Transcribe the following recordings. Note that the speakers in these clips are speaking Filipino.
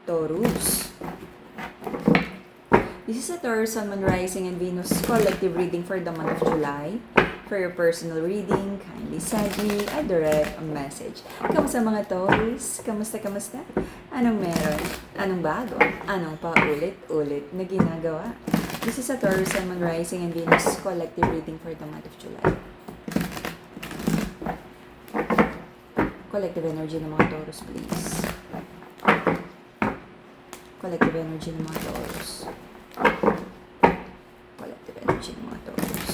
Taurus. This is a Taurus Sun, Moon, Rising, and Venus collective reading for the month of July. For your personal reading, kindly send me a direct message. Kamusta mga Taurus? Kamusta? Anong meron? Anong bago? Anong paulit-ulit na ginagawa? This is a Taurus Sun, Moon, Rising, and Venus collective reading for the month of July. Collective energy ng mga Taurus, please. Collective energy ng mga Taurus. Collective energy ng mga Taurus.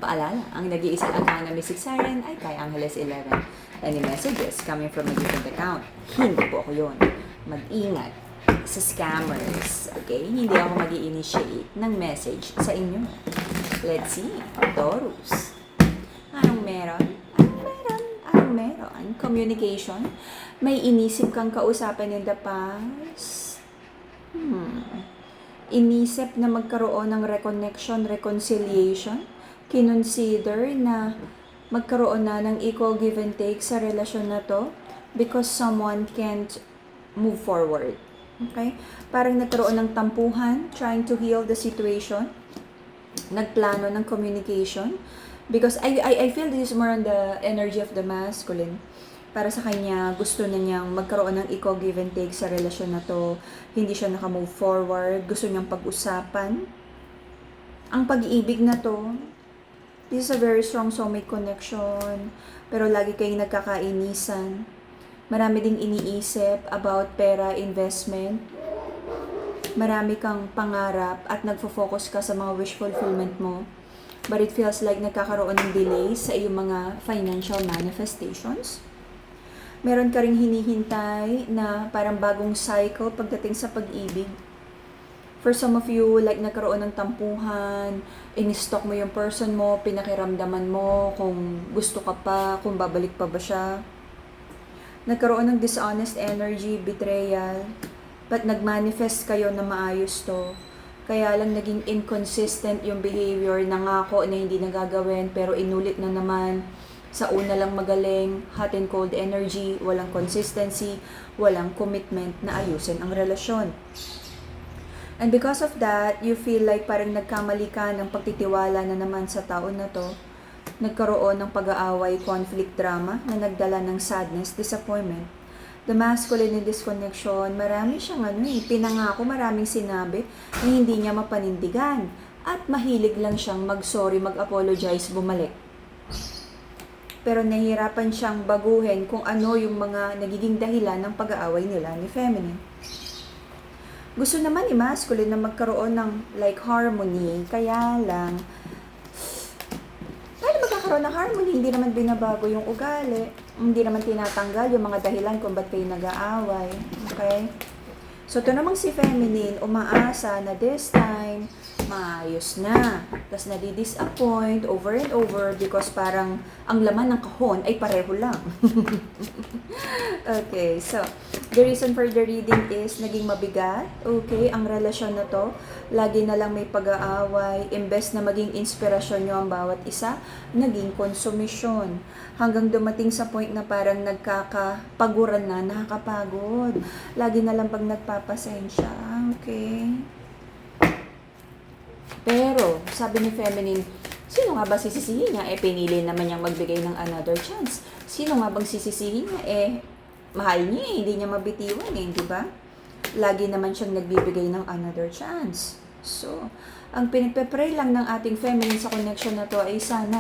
Paalala, ang nag-iisang account na Mystic Siren ay kay Angeles 11. Any messages coming from a different account? Hindi po ako yun. Mag-ingat sa scammers. Okay? Hindi ako mag-i-initiate ng message sa inyo. Let's see. Taurus. Anong meron? Anong meron? Communication? May inisip kang kausapin in the past? Inisip na magkaroon ng reconnection, reconciliation? Kinonsider na magkaroon na ng equal give and take sa relasyon na to because someone can't move forward. Okay? Parang nagkaroon ng tampuhan, trying to heal the situation. Nagplano ng communication. Because I feel this is more on the energy of the masculine. Para sa kanya, gusto na niyang magkaroon ng equal give and take sa relasyon na to. Hindi siya naka-move forward. Gusto niyang pag-usapan. Ang pag-ibig na to, this is a very strong soulmate connection. Pero lagi kayong nagkakainisan. Marami ding iniisip about pera, investment. Marami kang pangarap at nagfo-focus ka sa mga wish fulfillment mo. But it feels like nagkakaroon ng delay sa iyong mga financial manifestations. Meron ka ring hinihintay na parang bagong cycle pagdating sa pag-ibig. For some of you, like nagkaroon ng tampuhan, in-stock mo yung person mo, pinakiramdaman mo kung gusto ka pa, kung babalik pa ba siya. Nagkaroon ng dishonest energy, betrayal, but nagmanifest kayo na maayos to. Kaya lang naging inconsistent yung behavior, nangako na hindi nagagawin, pero inulit na naman. Sa una lang magaling, hot and cold energy, walang consistency, walang commitment na ayusin ang relasyon. And because of that, you feel like parang nagkamali ka ng pagtitiwala na naman sa tao na to. Nagkaroon ng pag-aaway, conflict, drama na nagdala ng sadness, disappointment. The masculine in this connection, marami siyang pinangako, maraming sinabi na hindi niya mapanindigan. At mahilig lang siyang mag-sorry, mag-apologize, bumalik. Pero nahihirapan siyang baguhin kung ano yung mga nagiging dahilan ng pag-aaway nila ni feminine. Gusto naman ni masculine na magkaroon ng like harmony, kaya lang paano magkakaroon ng harmony? Hindi naman binabago yung ugali, hindi naman tinatanggal yung mga dahilan kung ba't kayo nag-aaway. Okay? So, ito namang si feminine, umaasa na this time, maayos na. Tapos nadi-disappoint over and over because parang ang laman ng kahon ay pareho lang. Okay, so the reason for the reading is naging mabigat. Okay, ang relasyon na to, lagi na lang may pag-aaway. Imbes na maging inspirasyon nyo ang bawat isa, naging konsumisyon. Hanggang dumating sa point na parang nagkakapaguran na, nakakapagod. Lagi na lang pag nagpapasensya. Okay. Pero, sabi ni feminine, sino nga ba sisisihin niya? Pinili naman niyang magbigay ng another chance. Sino nga bang sisisihin niya? Mahal niya hindi niya mabitiwan di ba? Lagi naman siyang nagbibigay ng another chance. So, ang pinagpe-pray lang ng ating feminine sa connection na to ay sana,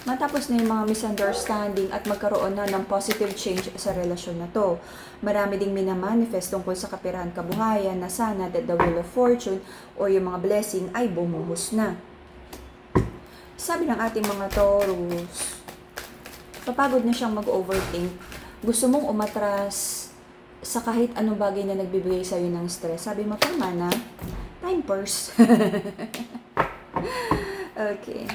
matapos na yung mga misunderstanding at magkaroon na ng positive change sa relasyon na to. Marami ding minamanifest tungkol sa kapirahan kabuhayan na sana that the wheel of fortune o yung mga blessing ay bumuhos na. Sabi ng ating mga Taurus, papagod na siyang mag-overthink. Gusto mong umatras sa kahit anong bagay na nagbibigay sa'yo ng stress. Sabi mo, tama na. Time purse. Okay.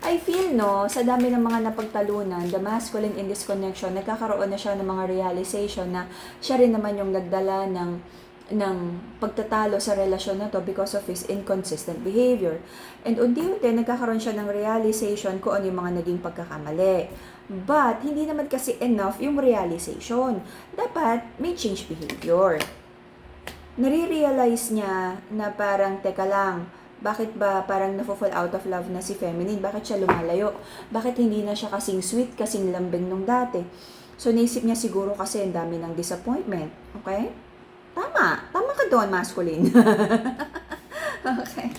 I feel, sa dami ng mga napagtalunan, the masculine in this connection, nagkakaroon na siya ng mga realization na siya rin naman yung nagdala ng pagtatalo sa relasyon na to because of his inconsistent behavior. And unti-unti, nagkakaroon siya ng realization kung ano yung mga naging pagkakamali. But, hindi naman kasi enough yung realization. Dapat, may change behavior. Nare-realize niya na parang, teka lang, bakit ba parang nafo-fall out of love na si feminine? Bakit siya lumalayo? Bakit hindi na siya kasing sweet, kasing lambing nung dati? So, naisip niya siguro kasi ang dami ng disappointment. Okay? Tama. Tama ka doon, masculine. Okay.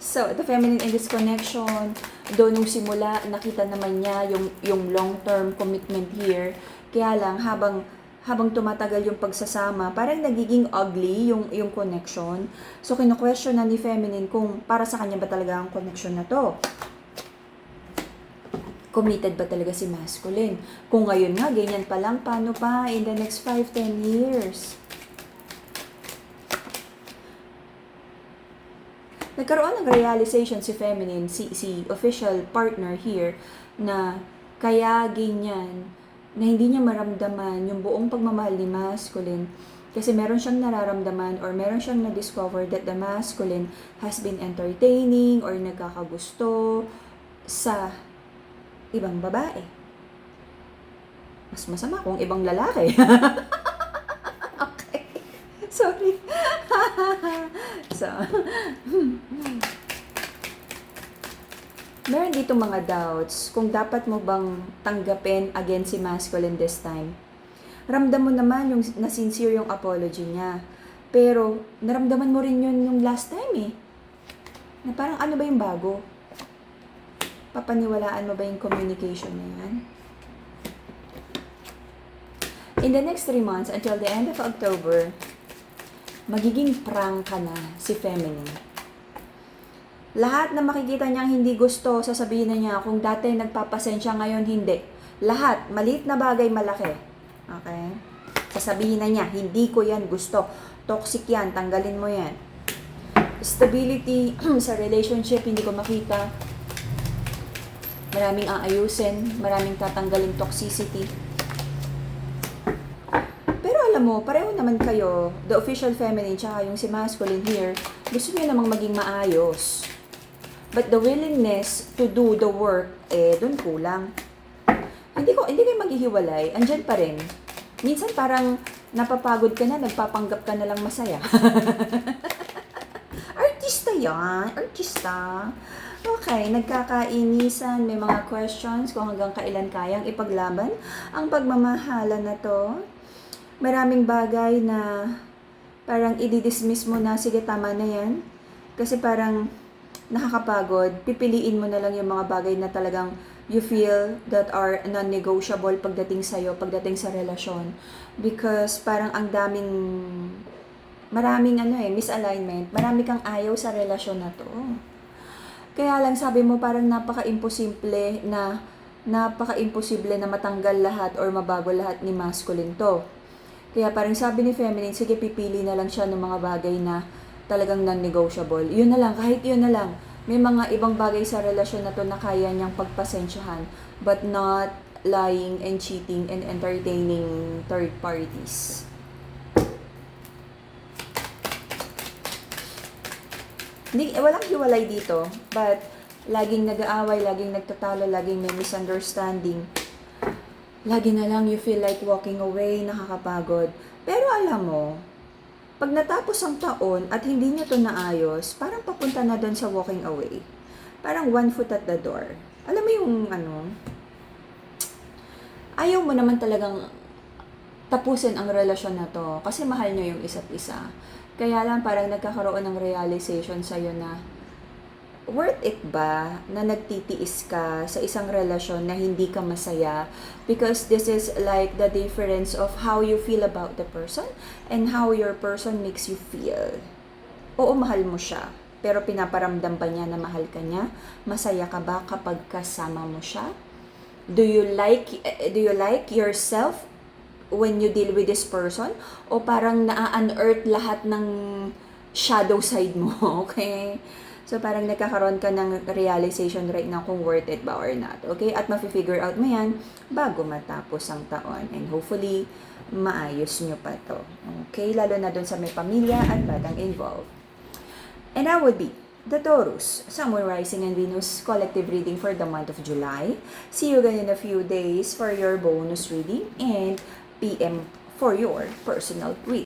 So, the feminine in this connection, doon nung simula, nakita naman niya yung long-term commitment here. Kaya lang, habang tumatagal yung pagsasama, parang nagiging ugly yung connection. So, kino-question na ni feminine kung para sa kanya ba talaga ang connection na to. Committed ba talaga si masculine? Kung ngayon nga, ganyan pa lang, paano pa in the next 5-10 years? Nagkaroon ng realization si feminine, si official partner here, na kaya ganyan, na hindi niya maramdaman yung buong pagmamahal ni masculine kasi meron siyang nararamdaman or meron siyang na-discover that the masculine has been entertaining or nagkakagusto sa ibang babae. Mas masama kung ibang lalaki. Okay. Sorry. So, meron dito mga doubts kung dapat mo bang tanggapin again si masculine this time. Ramdam mo naman yung na-sincere yung apology niya. Pero, naramdaman mo rin yun yung last time eh. Na parang ano ba yung bago? Papaniwalaan mo ba yung communication na yan? In the next 3 months, until the end of October, magiging prank ka na si feminine. Lahat na makikita niyang hindi gusto, sasabihin na niya kung dati nagpapasensya, ngayon hindi. Lahat, maliit na bagay, malaki. Okay? Sasabihin na niya, hindi ko yan gusto. Toxic yan, tanggalin mo yan. Stability sa relationship, hindi ko makita. Maraming aayusin, maraming tatanggalin toxicity. Pero alam mo, pareho naman kayo, the official feminine tsaka yung si masculine here, gusto niyo namang maging maayos. But the willingness to do the work, dun kulang. Hindi kayo maghihiwalay, andyan pa rin. Minsan parang napapagod ka na, nagpapanggap ka na lang masaya. Artista yan, artista. Okay, nagkakainisan, may mga questions kung hanggang kailan kayang ipaglaban ang pagmamahala na to. Maraming bagay na parang i-dismiss mo na, sige tama na yan. Kasi parang nakakapagod, pipiliin mo na lang yung mga bagay na talagang you feel that are non-negotiable pagdating sa'yo, pagdating sa relasyon. Because parang ang maraming misalignment, marami kang ayaw sa relasyon na to. Kaya lang sabi mo parang napaka-imposible na matanggal lahat or mabago lahat ni masculine to. Kaya parang sabi ni feminine, sige pipili na lang siya ng mga bagay na talagang non-negotiable. Yun na lang, kahit yun na lang. May mga ibang bagay sa relasyon na to na kaya niyang pagpasensyahan, but not lying and cheating and entertaining third parties. Walang hiwalay dito, but laging nag-aaway, laging nagtatalo, laging may misunderstanding. Lagi na lang you feel like walking away, nakakapagod. Pero alam mo, pag natapos ang taon at hindi nyo to naayos, parang papunta na doon sa walking away. Parang 1 foot at the door. Alam mo yung ayaw mo naman talagang tapusin ang relasyon na to kasi mahal nyo yung isa't isa. Kaya lang parang nagkakaroon ng realization sa'yo na worth it ba na nagtitiis ka sa isang relasyon na hindi ka masaya? Because this is like the difference of how you feel about the person and how your person makes you feel. Oo, mahal mo siya. Pero pinaparamdam ba niya na mahal ka niya? Masaya ka ba kapag kasama mo siya? Do you like yourself when you deal with this person? O parang na-unearth lahat ng shadow side mo, okay? So, parang nagkakaroon ka ng realization right now kung worth it ba or not, okay? At mafi-figure out mo yan bago matapos ang taon. And hopefully, maayos nyo pa to, okay? Lalo na dun sa may pamilya at batang involved. And that would be the Taurus, Sun, Moon, Rising, and Venus collective reading for the month of July. See you again in a few days for your bonus reading and PM for your personal reading.